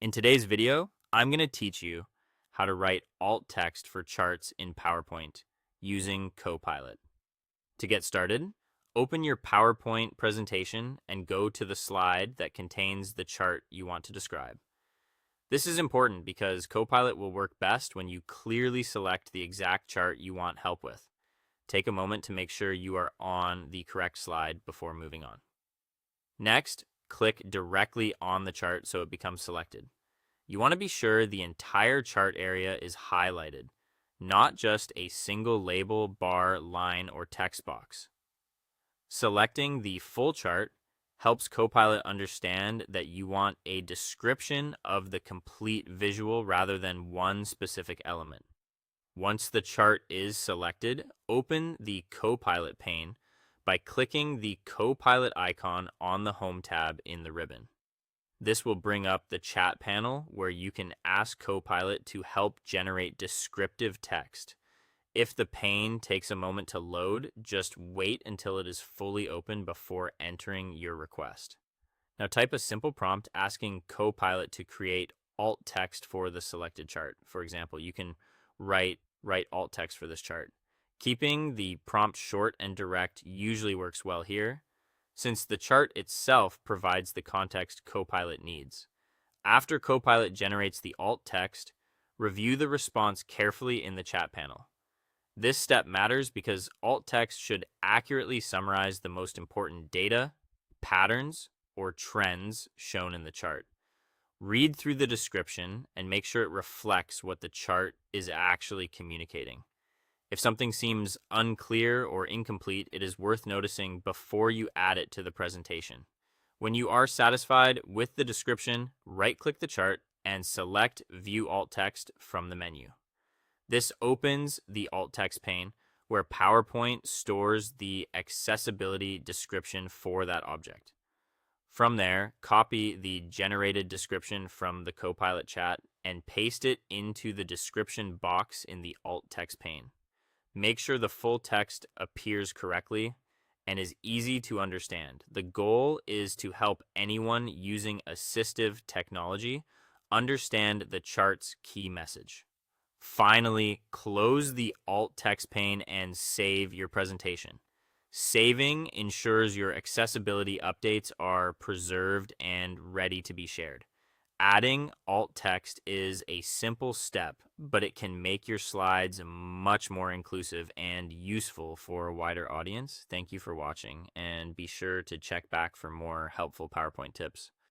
In today's video, I'm going to teach you how to write alt text for charts in PowerPoint using Copilot. To get started, open your PowerPoint presentation and go to the slide that contains the chart you want to describe. This is important because Copilot will work best when you clearly select the exact chart you want help with. Take a moment to make sure you are on the correct slide before moving on. Next, click directly on the chart so it becomes selected. You want to be sure the entire chart area is highlighted, not just a single label, bar, line, or text box. Selecting the full chart helps Copilot understand that you want a description of the complete visual rather than one specific element. Once the chart is selected, open the Copilot pane by clicking the Copilot icon on the Home tab in the ribbon. This will bring up the chat panel where you can ask Copilot to help generate descriptive text. If the pane takes a moment to load, just wait until it is fully open before entering your request. Now type a simple prompt asking Copilot to create alt text for the selected chart. For example, you can write alt text for this chart. Keeping the prompt short and direct usually works well here, since the chart itself provides the context Copilot needs. After Copilot generates the alt text, review the response carefully in the chat panel. This step matters because alt text should accurately summarize the most important data, patterns, or trends shown in the chart. Read through the description and make sure it reflects what the chart is actually communicating. If something seems unclear or incomplete, it is worth noticing before you add it to the presentation. When you are satisfied with the description, right-click the chart and select View Alt Text from the menu. This opens the alt text pane where PowerPoint stores the accessibility description for that object. From there, copy the generated description from the Copilot chat and paste it into the description box in the alt text pane. Make sure the full text appears correctly and is easy to understand. The goal is to help anyone using assistive technology understand the chart's key message. Finally, close the alt text pane and save your presentation. Saving ensures your accessibility updates are preserved and ready to be shared. Adding alt text is a simple step, but it can make your slides much more inclusive and useful for a wider audience. Thank you for watching, and be sure to check back for more helpful PowerPoint tips.